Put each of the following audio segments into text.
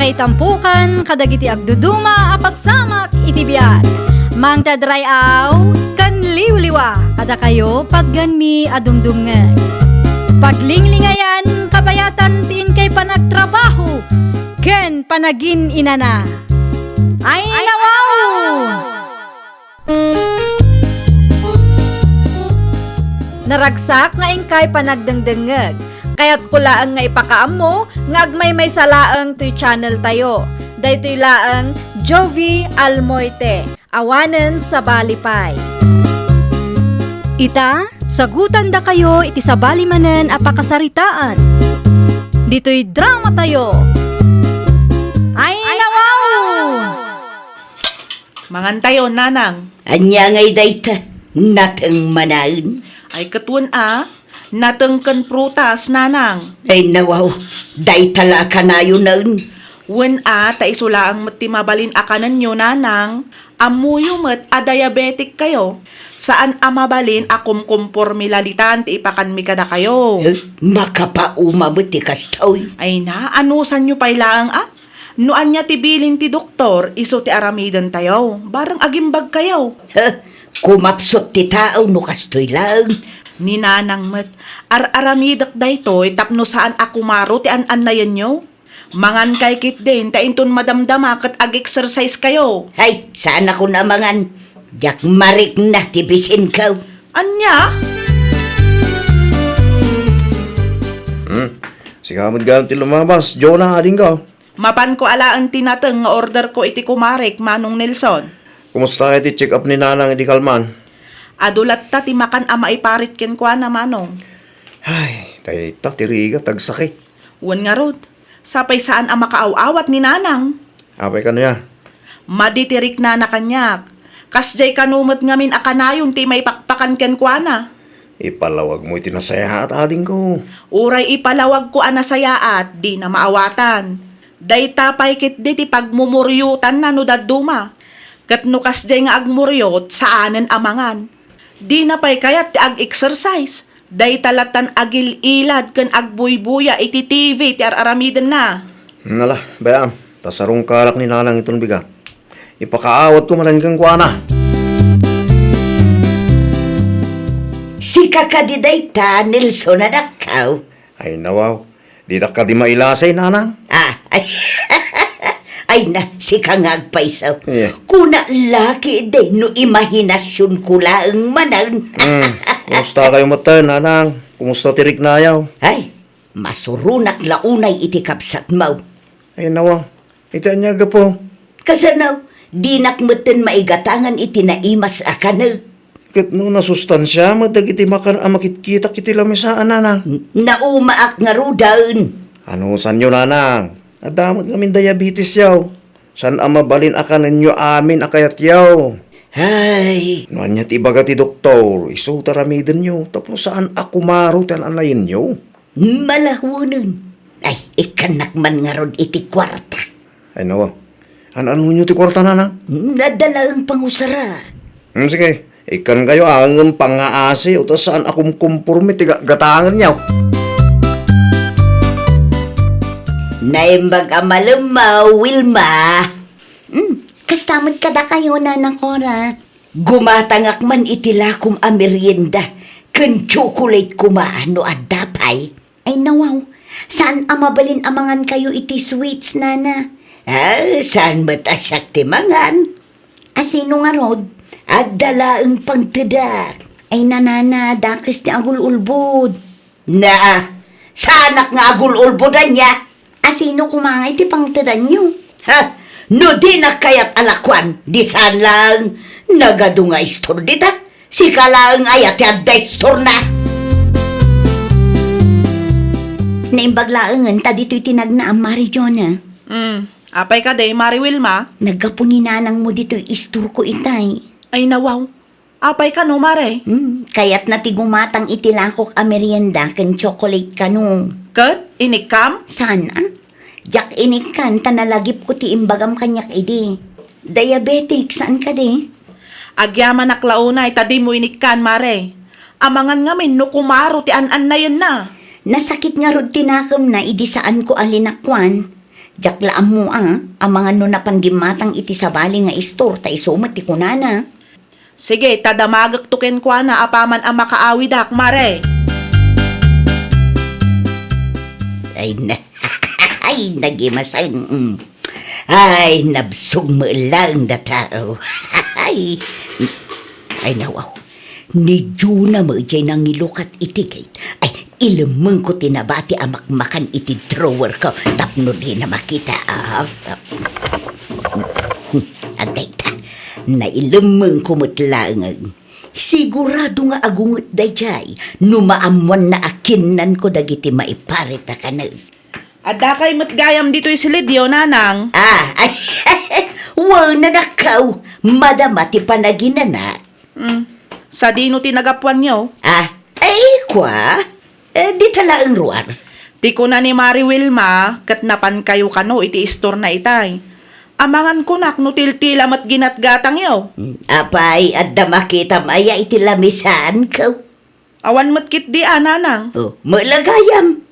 kay tampukan, kadagiti agduduma, apasamak itibiyag. Mang tadray aw, kan liwliwa, kada kayo padganmi adumdumngeg. Paglinglingayan, kabayatan tin kay panagtrabaho, ken panagin inana. Ay nawaw! Naragsak nga ingkay panagdengdengeg. Kaya't kulaang nga ipakaam mo, nga agmay may salaang to'y channel tayo. Daytoy laang Jovi Almoite, awanen sa balipay. Ita, sagutan da kayo iti sa balimanen apakasaritaan. Dito'y drama tayo. Ay nawaw! Mangantayo, nanang. Anya ngay dayta, natang manaon. Ay katun natengken prutas, nanang. Ay nawaw, daytala ka na yun naon. Wen ta isula ang matimabalin akanan nyo, nanang. Amuyo met diabetic kayo. Saan amabalin akum kumpormi lalitan ti ipakan mi kada kayo. Makapauma mo ti kastoy. Ay na, anusan nyo pailaang Noan niya tibilin ti doktor, iso ti aramidan tayo. Barang agimbag kayo. Kumapsot ti tao no kastoy lang. Ni nanang met, aramidak daytoy tapno saan akumaro ti an na yan nyo. Mangan kay kit din, tainton madamdama kat ag-exercise kayo. Hay, saan ako namangan? Diyak marik na tibisin ka. Anya? Sikamad ka ti lumabas, Jonah ading ka. Mapan ko alaan tinateng nga order ko iti kumarek, Manong Nelson. Kumusta ka ti check up ni nanang iti kalman? Adulat ta ti makan ama iparit ken kwa na, Manong. Ay, dayta tiriga tagsakit. Wan nga rod, sapay saan ang makaaw-awat ni nanang. Apay ka niya. Maditirik na kanyak. Kasjay kanumot ngamin akanayon ti may pakpakan ken kwa na. Ipalawag mo iti nasaya at ading ko. Uray ipalawag ko anasayaat, di na maawatan. Dayta pay kit di ti pagmumuryutan na no daduma. Kat no kasjay nga agmuryot saanen amangan. Di na pay kayat ti ag-exercise. Dayta latan agil-ilad ken agbuybuya iti TV ti aramiden na. Nala, bayam. Tasarong karak ni nanang itong bigat. Ipakaawat ko manan kang kuana. Si kakadidayta, Nelson na nakaw. Ay nawaw, di ka di mailasay nanang. Ay na, si kangagpaisaw. Yeah. Kuna laki de no imahinasyon ko laang manan. Kumusta kayo mata, nanang? Kumusta tirik na ayaw? Ay, masurunak launay iti kapsat mau. Ay nawaw, ita niya ka po. Kasanaw, di nakmeten maigatangan iti naimas akana. Kat no nasustansya, madagiti makan makikita kiti lamisaan, nanang. Naumaak nga rudaun. Ano san nyo, nanang? Adamot ngamin diabetes yaw. San amabalin akanan nyo amin akayat yaw. Ay, Noan niya tibaga ti doktor, iso taramiden nyo. Tapos saan akumaro tan anayin nyo? malahunon. Ay, ikanak man nga rod iti kwarta. Ay nawa, ano nyo ti kwarta, nanang? Nadala ang pangusara. Sige, ikan kayo ang pangaasi o tas saan akum kumpurmi ti gatangan nyaw. Naimbag amalamaw, Wilma. Kastamad kada kayo na nakora. Gumatangak man itilakom a merienda. Kan chocolate kumaano at dapay. Ay nawaw, saan amabalin amangan kayo iti sweets, nana? Saan matasyak timangan? Asino nga rod? At dala ang pangtedar. Ay nanana, dakis ni agul-ulbod. Sanak nga agul-ulbodan niya. Asino kumangay ti pangtedar nyo? No di na kayat alakwan, di saan lang nagado nga istor dita. Si kalaang ayat ya da istor na. Naimbaglaangan, ta dito'y tinagna ang Mari Jonah. Apay ka day, Mari Wilma. Nagkapuninanang mo dito'y istor ko itay. Ay nawaw, apay ka no, Mare. Kaya't natigumatang itilakok a merienda ken chocolate kanong. Kat, inikam? Sana? Jak inikan, tanalagip ko ti imbagam kanyak idi. Diabetic, saan ka di? Agyaman naklaunay, tadi mo inikan, Mare. Amangan ngamin, no kumaro ti an na yun na. Nasakit nga rod tinakam na idi saan ko alinakwan. Jaklaan mo ang mga no na pandimatang iti sabali nga istor, ta isumat ti kunana. Sige, tadamagak tuken kwa na apaman ang makaawidak, mare. Ay na, ay nagimasang. Ay, nabsog mo lang na tao. Ay nawaw. Ni Juna mo jay nang ilukat itigay. Ay, ilamang ko tinabati amakmakan iti drawer ko. Tapno di na makita. Antay ta. Nailamang ko mutlangan. Sigurado nga agungot day jay. Numaamuan na akinan ko dagiti maiparita ka na. Adda kay matgayam dito'y silidyo, nanang. Ay, wow na nakaw. Madama ti panaginana. Sa dino tinagapuan nyo, Ay, kwa? Di tala ang ruar. ti ko na ni Mari Wilma, kat napan kayo kano iti istor na itay. Amangan ko nak, no tiltila mat ginatgatang yaw. Apay, at da makita maya iti lamisan ko. Awan mat kit di nanang. Oh, malagayam.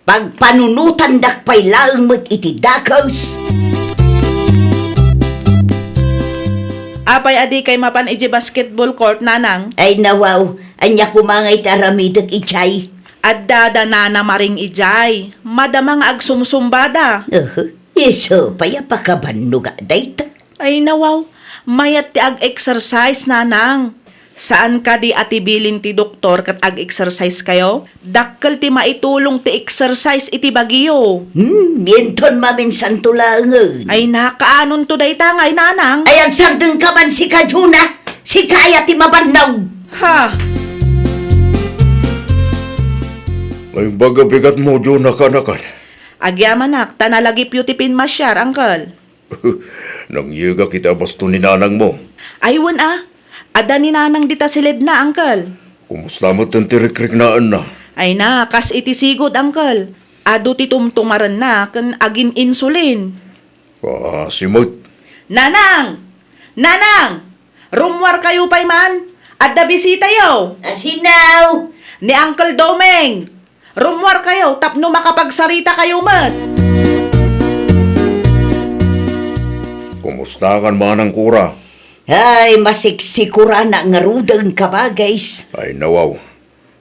Pag panunutan dakpay laang mat iti dakos. Apay adi kay mapan iji basketball court, nanang. Ay nawaw, anya kumangay taramidag ichay. Adda da nana maring ijay. Madamang agsumsumbada. Iso, paya pakabanuga dayta. Ay nawaw, mayat ti ag-exercise, nanang. Saan ka di atibilin ti doktor kat ag-exercise kayo? Dakkel ti maitulong ti exercise iti bagiyo. Minton maminsan tulangan. Ay nakaanon to day tangay, nanang. Ay agsardeng ka man si Kajuna. Si Kaya ti mabanaw. Ha? Ay baga bigat mo, Juna kanakan. Agyaman nak, tanalagi ti masyar, uncle. Nangyiga kita basto ni nanang mo. Aywan Ada ni nanang dita silid na, uncle. Kumusta mo itong tirik-riknaan na? Ay na, kas iti sigod, uncle. Ado ti tumtumaran na, kan agin insulin. Simot. Nanang! Nanang! Rumwar kayo pa'y man! Adda bisita yaw! Asinaw. Ni Uncle Domeng! Rumwar kayo, tapno makapagsarita kayo mat! Kumusta kan manang kura? Ay, masiksikura na nga rudang kabagays. Ay nawaw.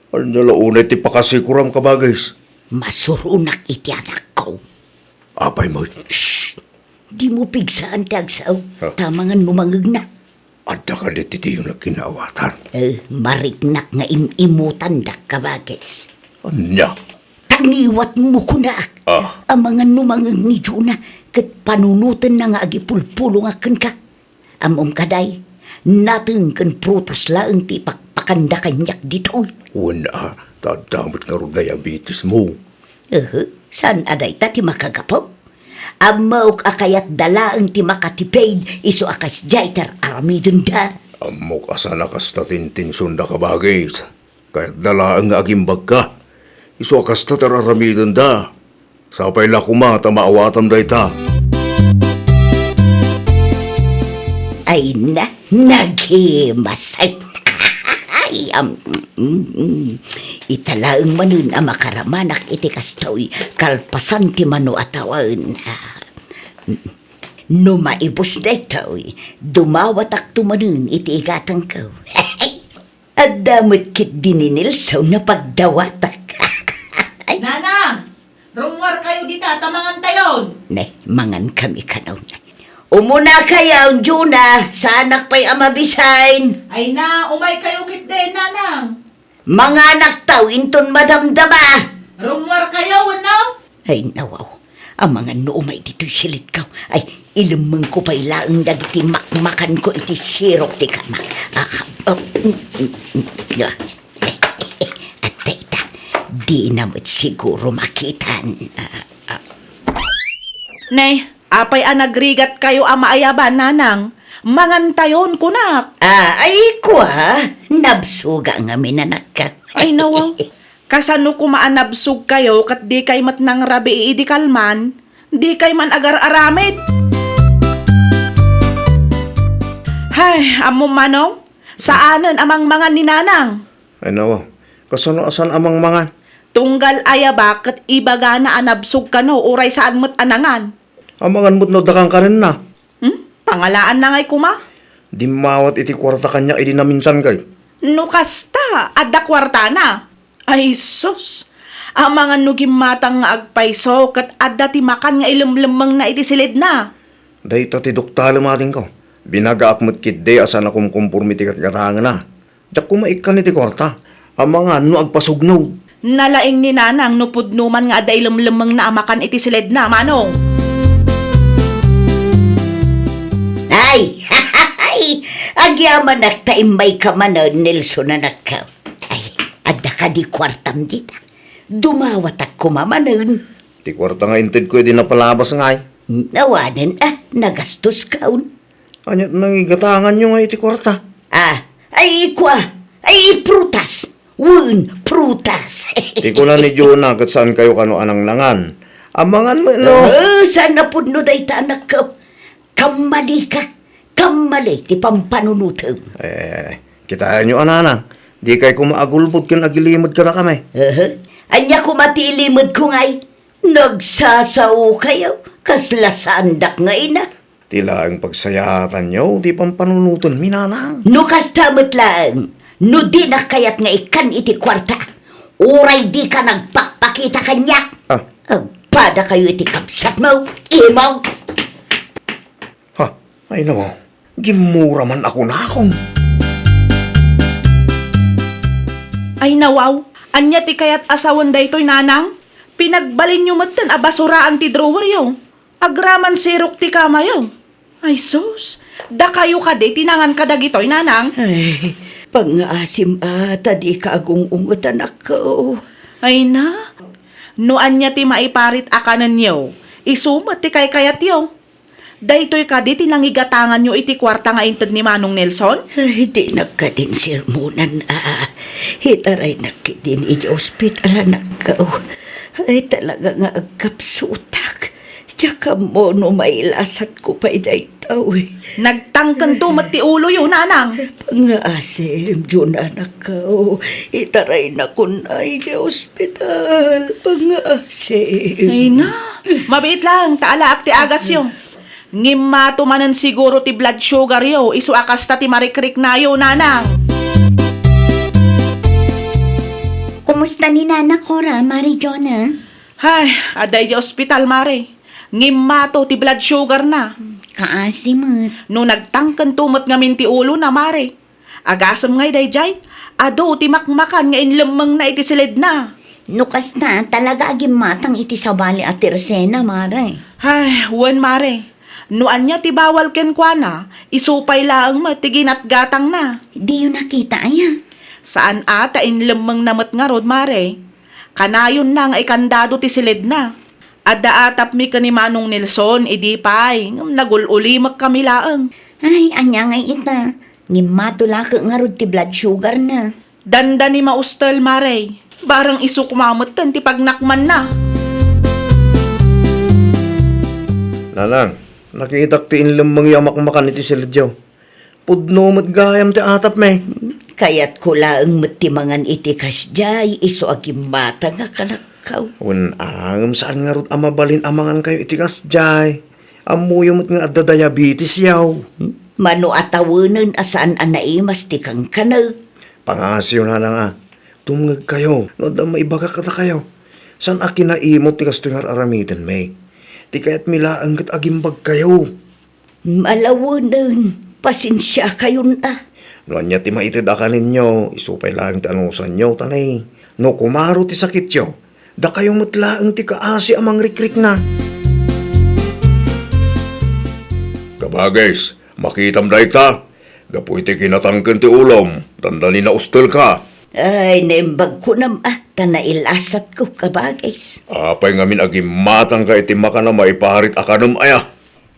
Ano nalaunay ti pakasikuram ka bagays? Masurunak iti anak ko. Apay mo. Shh! Di mo pigsaan tagsaw. Ha? Tamangan mo mangag na. Adda ka diti yung nagkinaawatan. Mariknak nga imimutan dak kabagays. Anya? Tagniwat mo ko na. Amangan mo mangag ni Juna. Kat panunutan na nga agipulpulong akan ka. Amom kaday, natin kan prutas laang ti pakpakanda kanyak dito. Wala, tadamot nga rin diabetes mo. San aday ta ti makagapo? Amaw akayat dalaang ti makatipaid iso akas jaytar aramidon da. Amok asana kas tatintinsun da ka bagays. Kaya't dalaan nga agimbag ka. Iso akas tatararamidon da. Sapay lakuma maawatam da ita. Ay na, naghimasay. Ay, italaang manun ang makaramanak iti kastoy, kalpasan ti mano atawan. No maibos na ito, dumawatak tumanun iti igatang ko. At damot kit dininilsaw na pagdawatak. Nanang! Rumwar kayo dita, tamangan tayon! Ne, mangan kami kanaw na. Umuna kayaw, Juna, sa anak pa'y amabisain. Ay na, umay kayo kit din, nanang! Mga anak tao, inton madamdama. Rumwar kayo, no? Ay, nawaw. Ang mga noomay dito'y silit ka. Ay, ilamang ko pa'y laang dagiti makmakan ko iti sirok ti kamak. At teta, di naman siguro makitan. Nay, apay nagrigat kayo maayaban, nanang. Mangantayon kunak. Ay, kwa, nabsuga nga minanak ka. Ay nawaw. Kasano kumaanabsug kayo kat di kay mat nang rabi idikalman, di kay man agar-aramid. Hay, amo manong, saanan amang mangan ni nanang? Ay nawa, kasano asan amang mangan? Tunggal ayaba kat ibaga na anabsug ka no, uray saan mat anangan. Amangan mo't no dakang kanin na. Pangalaan na ngay kuma. Di mawat iti kwarta kanya idi na minsan kay. No kasta, adda kwarta na. Ay sus, ang mga nugimatang nga agpayso kat adda ti makan nga ilimlimang na iti silid na. Dahita ti dokta lumating ko. Binagaak mo't kidde asan akong kumpormiti kat katangan na. Dak kumaikan iti kwarta. Ang mga agpasugnog. Nalaing ni nanang nupudnuman nga adda ilimlimang na amakan iti silid na, manong. Ay, agyaman nagtaimay ka man Nelson na nagka. Ay, adda ka di kwartam dita. Dumawat ako mamanon. Ti kwarta nga inted ko edi napalabas nga ay. Nawanan nagastos kaun. Anyat nang igatangan nyo nga iti kwarta. Ay prutas. Wun, prutas. Ti ko na ni Jonah kat saan kayo kano anang nangan. Amangan mo no. Saan na po no dahi ta anak ka? Kamali ka. Kamali ti pampanunutang. Kita nyo ananang. Di kay kumaagulbod kin agilimod ka na kami. Anya ko matilimod ko ngay. Nagsasaw kayo. Kaslasandak nga ina. Tila ang pagsayatan nyo, di pampanunuton minanang. No kastamot lang. No di na kayat nga ikan iti kwarta. Uray di ka nagpakpakita kanya. Pada kayo iti kapsat mo. Imaw. Ha, ay no, gimura man ako na akong. Ay nawaw, anya ti kayat asawan da ito'y nanang? Pinagbalin nyo matan abasuraan ti drawer yaw. Agraman sirok ti kamayaw. Ay sus, da kayo ka di tinangan ka dagito'y nanang. Ay, pang-asim ata di ka agung-ungot anak ko. Ay na, noan niya ti maiparit akanan niyo, isumat ti kay kayat yaw. Daytoy ka di tinangigatangan nyo iti kwarta nga inted ni Manong Nelson? Ay, di nagkadin sirmunan hitaray nakidin iti ospital anak ko. Ay, talaga nga agkapsutak. Tsaka mo no mailasat ko pa'y daytaw. Nagtangkan tumat ti ulo yun, nanang. Pang-asim, Jun anak ko. Itaray na kunay ke ospital. Pang-asim. Ay na, mabait lang, taalaak ti agas yo. Ngimmato manan siguro ti blood sugar yo, isu akas ta ti marikrik na yo, nanang. Kumusta ni Nana Cora, Mari Jonah? Ay, aday di ospital, mare. Ngimmato ti blood sugar na. Kaasimot. No nagtangkan tumot ngamin ti ulo na, mare. Agasam ngay day jay, ado ti makmakan nga inlemang na iti silid na. Nukas na, talaga agim matang iti sabali at tirsena, Mare. Ay, wan, mare. Noan niya ti bawal ken kwa na, isupay laang matigin at gatang na. Di yun nakita, aya. Saan ata inlemang namat nga rod, mare? Kanayon na nga ikandado ti silid na. Adda atap mi ka ni Manong Nelson, idi pay, nagululimak kami laang. Ay, anya nga ita. Ngimatula ka nga rod ti blood sugar na. Danda ni maustel, mare. Barang isu kumamot tan ti pagnakman na. Nanang, nakita ti inlamang yamak makan iti silidyaw. Pudno mat gayam ti atap me. Kaya't ko laang matimangan iti kasjay, iso agim mata nga kanakaw. Unangam saan nga rot amabalin amangan kayo iti kasjay. Amuyo mo't nga adda diabetes yaw. Mano atawanan asaan anaimas ti kang kanag. Pangasyo na nga. Tumngag kayo. No da maibaga kata kayo. San akinaimot ti kasto nga aramitan may. Ti kayat milaang kat agimbag kayo. Malawanan, pasensya kayo na. No anya ti maitid aka ninyo, isupay lang ti anusan nyo, tanay. No kumaro ti sakit yo, da kayo matlaang ti kaasi amang rikrik na. Kabagays, makitam da ita. Gapoy ti kinatangkan ti ulom, dandani na ustel ka. Ay, naimbag ko na tanailasat ko kabagays. Apay ngamin agimatang ka iti maka na maiparit akanam aya.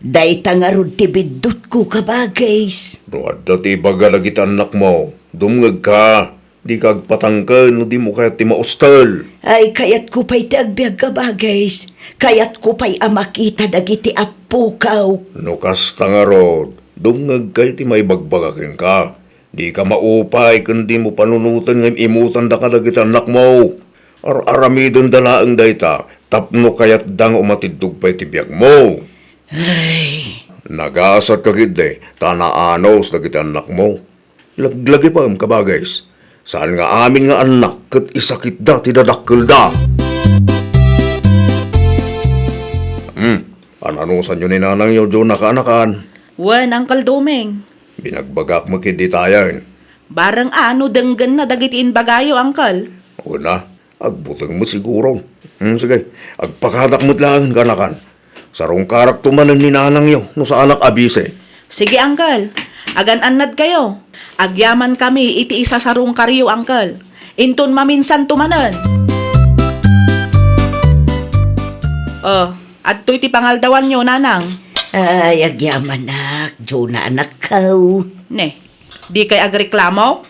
Day tangarod ti bidot ko kabagays. No adda ti baga lagit anak mo, dumngag ka. Di kag patangkan no di mo kaya ti maustel. Ay, kayat ko pa'y ti agbyag kabagays. Kayat ko pa'y amakita dagiti apukaw. No kasta nga rod, dumngag kay ti may bagbagakin ka. Di ka maupay kundi mo panunutan ng imutan da ka dagiti anak mo. Aramidon dalaang dayta, tapno kayat dang umatidug pa'y ti biyag mo. Ay, Nagasat ka gid tanaanos na kita anak mo. Laglagi pa ang kabagays. Saan nga amin nga anak kat isakit da tidadakkel da. Ananusan nyo ni nanang yo jo nakaanakan. Wen, Uncle Dumeng. Binagbagak mo kid di tayo. Barang ano denggan na dagitiin bagayo, Uncle. Una, agbutang mo siguro. Sige, agpakadak mo't lang kanakan. Sarong karak tumanan ni nanang yo no sa anak abise. Sige, Uncle. Agan-anad kayo. Agyaman kami iti isa sarong kariyo, Uncle. Inton maminsan tumanan. At iti pangaldawan nyo, nanang. ay, agyaman nak, jo na anak kao. Ne, di kay agreklamo?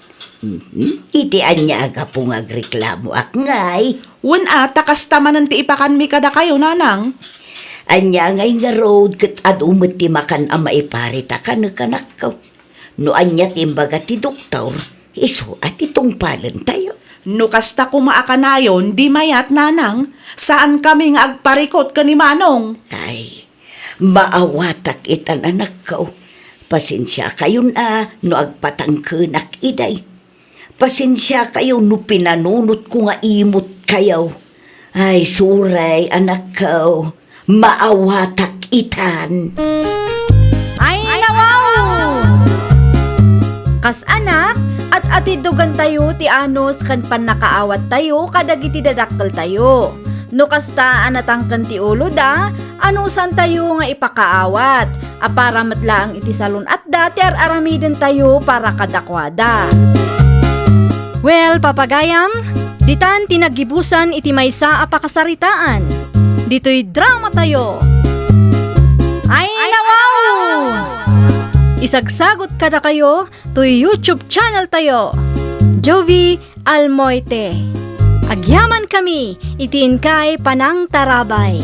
Iti anya aga pong agreklamo ak ngay. Wen takas tamanan ti ipakan mi kada kayo, nanang. Anya ngay nga road kat adumot ti makan ang maiparita ka kanak kao. No anya timbaga ti doktor, iso at itong palan tayo. No kasta kumaakanayon, di mayat, nanang. Saan kami nga agparikot ka ni Manong? Ay, maawatak itan anak ko. Pasensya kayo na no agpatangkenak iday. Pasensya kayo no pinanunot ko nga imot kayo. Ay, suray anak ko. Maawatak itan. Ay, nawaw! Kas anak, at atidugan tayo ti anos kan panakaawat tayo kadagiti dadakkel tayo. No kasta anatangken ti ulo da, anusan tayo nga ipakaawat. Para matlaang iti salon at da, ti aramiden tayo para kadakwada. Well, papagayam, ditan tinagibusan iti maysa a pakasaritaan. Dito'y drama tayo. Ay, nawaw! Isagsagot kada kayo to YouTube channel tayo. Jovi Almoite. Agyaman kami, itiin kay Panang Tarabay.